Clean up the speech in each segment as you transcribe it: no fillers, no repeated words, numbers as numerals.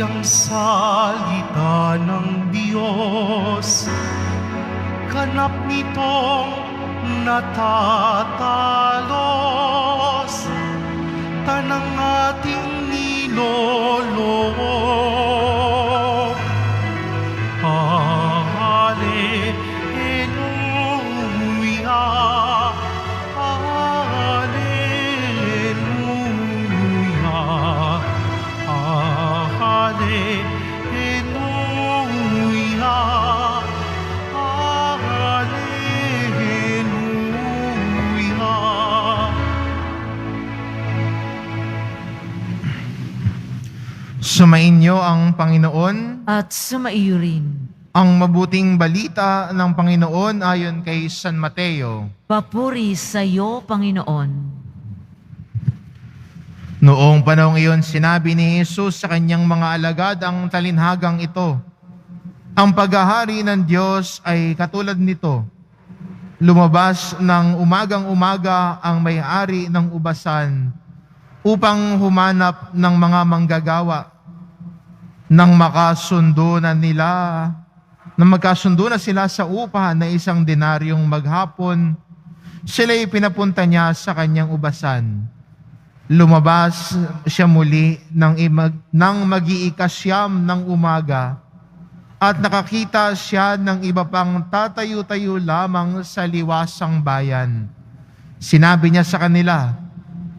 ang salita ng Diyos, ganap nitong natatalos, tanang ating niloloob. Hallelujah, Hallelujah, Hallelujah, Hallelujah. Sumainyo ang Panginoon. At sumaiyo rin. Ang mabuting balita ng Panginoon ayon kay San Mateo. Papuri sa iyo, Panginoon. Noong panahong iyon, sinabi ni Jesus sa kanyang mga alagad ang talinhagang ito. Ang paghahari ng Diyos ay katulad nito. Lumabas ng umagang-umaga ang may-ari ng ubasan upang humanap ng mga manggagawa. Nang magkasundo na sila sa upahan na 1 denaryong maghapon, sila'y pinapunta niya sa kanyang ubasan. Lumabas siya muli nang mag-iikasyam ng umaga at nakakita siya ng iba pang tatayo-tayo lamang sa liwasang bayan. Sinabi niya sa kanila,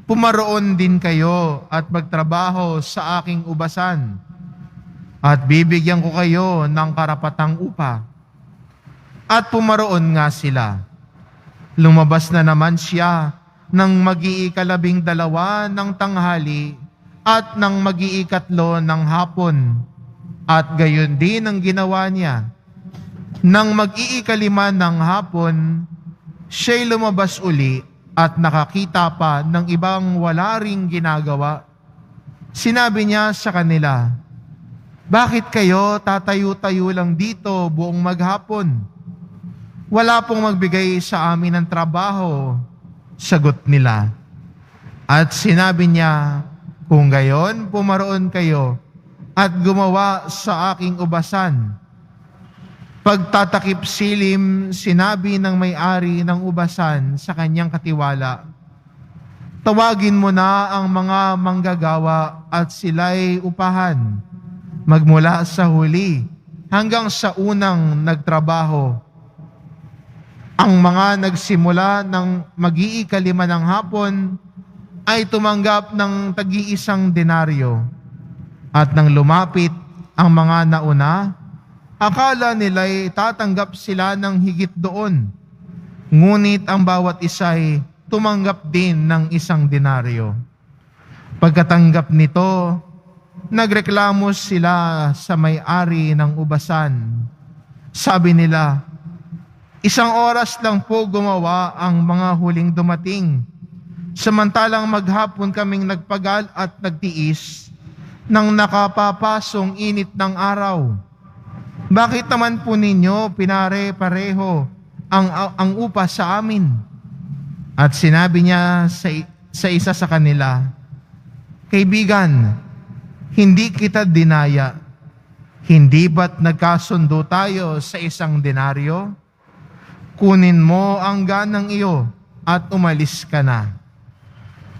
"Pumaroon din kayo at magtrabaho sa aking ubasan, at bibigyan ko kayo ng karapatang upa." At pumaroon nga sila. Lumabas na naman siya ng mag-iikalabing dalawa ng tanghali at ng mag-iikatlo ng hapon. At gayon din ang ginawa niya. Nang mag-iikalima ng hapon, siya'y lumabas uli at nakakita pa ng ibang wala ring ginagawa. Sinabi niya sa kanila, "Bakit kayo tatayo-tayo lang dito buong maghapon? Wala pong magbigay sa amin ng trabaho." Sagot nila. At sinabi niya, "Kung gayon, pumaroon kayo at gumawa sa aking ubasan." Pagtatakip silim, sinabi ng may-ari ng ubasan sa kanyang katiwala, "Tawagin mo na ang mga manggagawa at sila'y upahan, magmula sa huli hanggang sa unang nagtrabaho." Ang mga nagsimula ng mag-iikalima ng hapon ay tumanggap ng tag-iisang denaryo. At nang lumapit ang mga nauna, akala nila'y tatanggap sila ng higit doon. Ngunit ang bawat isa'y tumanggap din ng 1 denaryo. Pagkatanggap nito, nagreklamo sila sa may-ari ng ubasan. Sabi nila, "1 oras lang po gumawa ang mga huling dumating. Samantalang maghapon kaming nagpagal at nagtiis ng nakapapasong init ng araw. Bakit naman po ninyo pinare-pareho ang upa sa amin?" At sinabi niya sa isa sa kanila, "Kaibigan, hindi kita dinaya. Hindi ba't nagkasundo tayo sa 1 denaryo? Kunin mo ang ganang iyo at umalis ka na.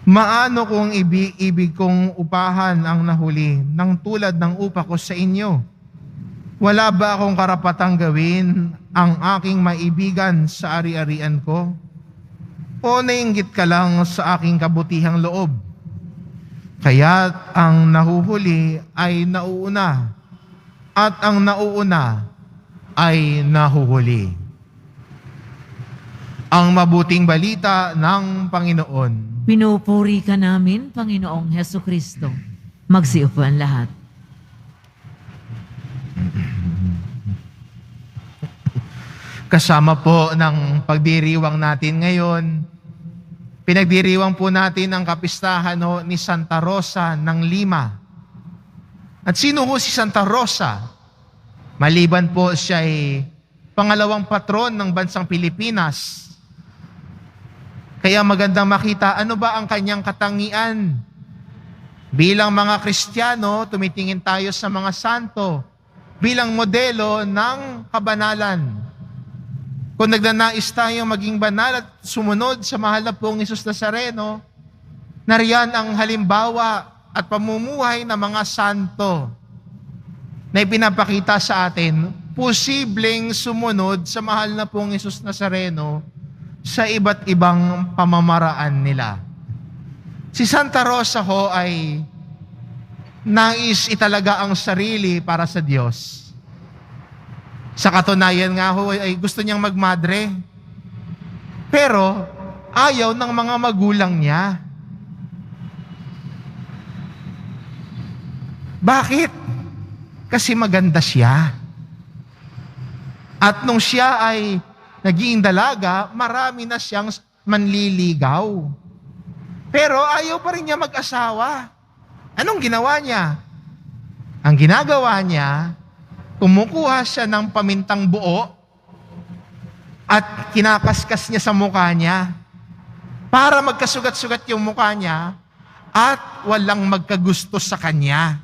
Maano kung ibig kong upahan ang nahuli ng tulad ng upa ko sa inyo? Wala ba akong karapatang gawin ang aking maibigan sa ari-arian ko? O nainggit ka lang sa aking kabutihang loob? Kaya't ang nahuhuli ay nauuna, at ang nauuna ay nahuhuli." Ang mabuting balita ng Panginoon. Pinupuri ka namin, Panginoong Heso Kristo. Magsiupo ang lahat. Kasama po ng pagdiriwang natin ngayon, pinagdiriwang po natin ang kapistahan ni Santa Rosa ng Lima. At sino ho si Santa Rosa? Maliban po siya ay pangalawang patron ng bansang Pilipinas. Kaya magandang makita ano ba ang kanyang katangian. Bilang mga Kristiyano, tumitingin tayo sa mga santo bilang modelo ng kabanalan. Kung nagnanais tayong maging banal at sumunod sa mahal na pong Hesus Nazareno, nariyan ang halimbawa at pamumuhay ng mga santo na ipinapakita sa atin, posibleng sumunod sa mahal na pong Hesus Nazareno sa iba't ibang pamamaraan nila. Si Santa Rosa ho ay nais italaga ang sarili para sa Diyos. Sa katunayan nga ho ay gusto niyang magmadre. Pero ayaw ng mga magulang niya. Bakit? Kasi maganda siya. At nung siya ay naging dalaga, marami na siyang manliligaw. Pero ayaw pa rin niya mag-asawa. Anong ginawa niya? Ang ginagawa niya, kumukuha siya ng pamintang buo at kinakaskas niya sa mukha niya para magkasugat-sugat yung mukha niya at walang magkagusto sa kanya.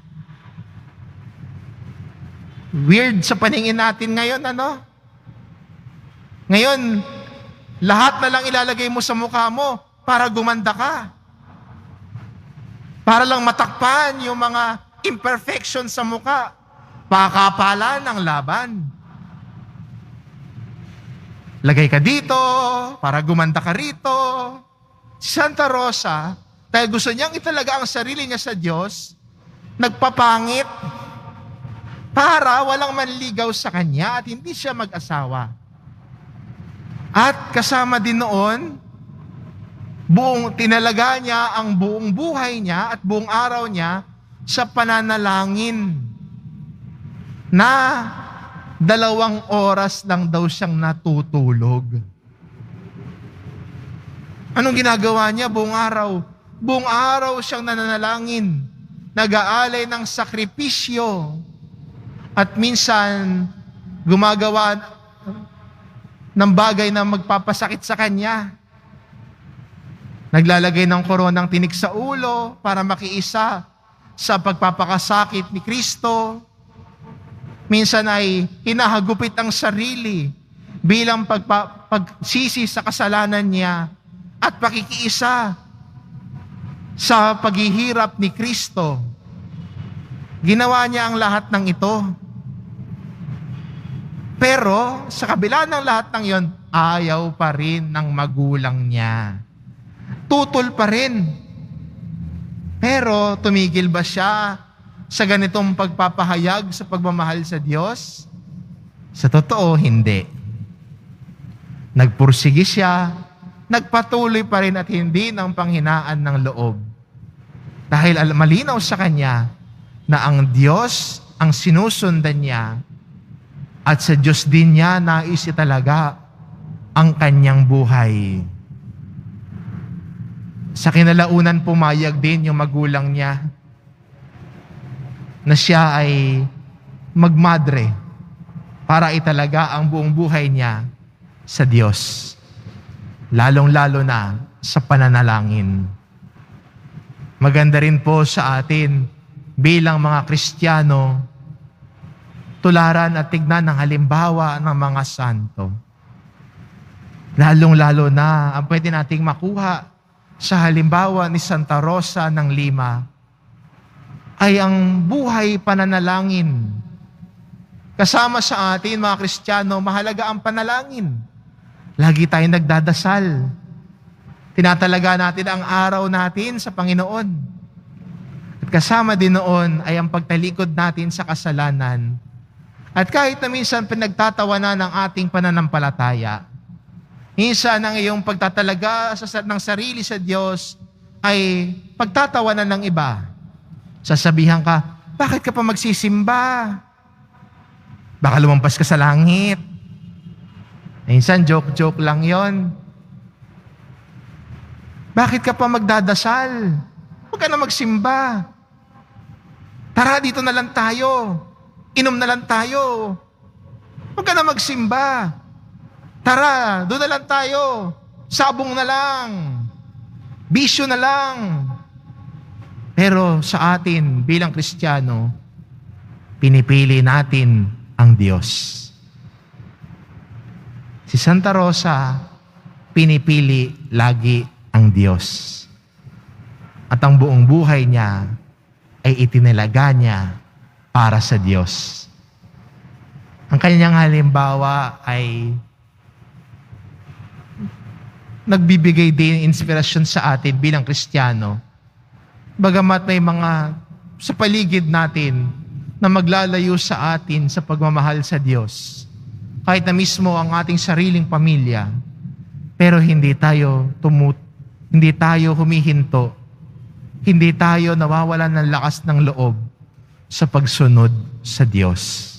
Weird sa paningin natin ngayon, ano? Ngayon, lahat na lang ilalagay mo sa mukha mo para gumanda ka. Para lang matakpan yung mga imperfections sa mukha. Pakapalan ang laban. Lagay ka dito para gumanda ka rito. Si Santa Rosa, dahil gusto niyang italaga ang sarili niya sa Diyos, nagpapangit para walang manligaw sa kanya at hindi siya mag-asawa. At kasama din noon, tinalaga niya ang buong buhay niya at buong araw niya sa pananalangin na 2 oras lang daw siyang natutulog. Anong ginagawa niya buong araw? Buong araw siyang nananalangin, nag-aalay ng sakripisyo, at minsan gumagawa ng bagay na magpapasakit sa kanya. Naglalagay ng koronang tinik sa ulo para makiisa sa pagpapakasakit ni Kristo. Minsan ay hinahagupit ang sarili bilang pagsisi sa kasalanan niya at pakikiisa sa paghihirap ni Kristo. Ginawa niya ang lahat ng ito. Pero sa kabila ng lahat ng iyon, ayaw pa rin ng magulang niya. Tutol pa rin. Pero tumigil ba siya sa ganitong pagpapahayag sa pagmamahal sa Diyos? Sa totoo, hindi. Nagpursige siya, nagpatuloy pa rin at hindi ng panghinaan ng loob. Dahil malinaw sa kanya na ang Diyos ang sinusundan niya at sa Diyos din niya nais italaga ang kanyang buhay. Sa kinalaunan pumayag din yung magulang niya na siya ay magmadre para italaga ang buong buhay niya sa Diyos. Lalong-lalo na sa pananalangin. Maganda rin po sa atin bilang mga Kristiyano, tularan at tignan ng halimbawa ng mga santo. Lalong-lalo na ang pwede nating makuha sa halimbawa ni Santa Rosa ng Lima ay ang buhay pananalangin. Kasama sa atin, mga Kristiyano, mahalaga ang panalangin. Lagi tayong nagdadasal. Tinatalaga natin ang araw natin sa Panginoon. At kasama din noon ay ang pagtalikod natin sa kasalanan. At kahit na minsan pinagtatawanan ng ating pananampalataya, minsan ang iyong pagtatalaga ng sarili sa Diyos ay pagtatawanan ng iba. Sasabihan ka, bakit ka pa magsisimba? Baka lumampas ka sa langit. Minsan, joke-joke lang yon. Bakit ka pa magdadasal? Huwag ka na magsimba. Tara, dito na lang tayo. Inom na lang tayo. Huwag ka na magsimba. Tara, doon na lang tayo. Sabong na lang. Bisyo na lang. Pero sa atin bilang Kristiyano, pinipili natin ang Diyos. Si Santa Rosa, pinipili lagi ang Diyos. At ang buong buhay niya ay itinalaga niya para sa Diyos. Ang kanyang halimbawa ay nagbibigay din inspirasyon sa atin bilang Kristiyano. Bagamat may mga sa paligid natin na maglalayo sa atin sa pagmamahal sa Diyos, kahit na mismo ang ating sariling pamilya, pero hindi tayo humihinto, hindi tayo nawawalan ng lakas ng loob sa pagsunod sa Diyos.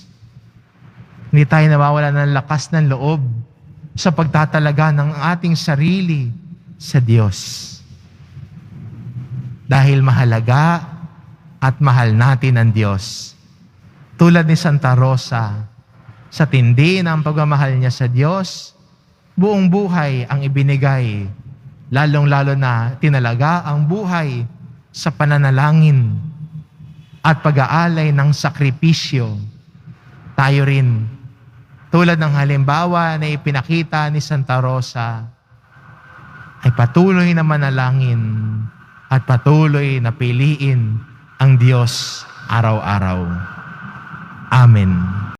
Hindi tayo nawawalan ng lakas ng loob sa pagtatalaga ng ating sarili sa Diyos. Dahil mahalaga at mahal natin ang Diyos. Tulad ni Santa Rosa, sa tindi ng pagmamahal niya sa Diyos, buong buhay ang ibinigay, lalong-lalo na tinalaga ang buhay sa pananalangin at pag-aalay ng sakripisyo. Tayo rin, tulad ng halimbawa na ipinakita ni Santa Rosa, ay patuloy na manalangin at patuloy na piliin ang Diyos araw-araw. Amen.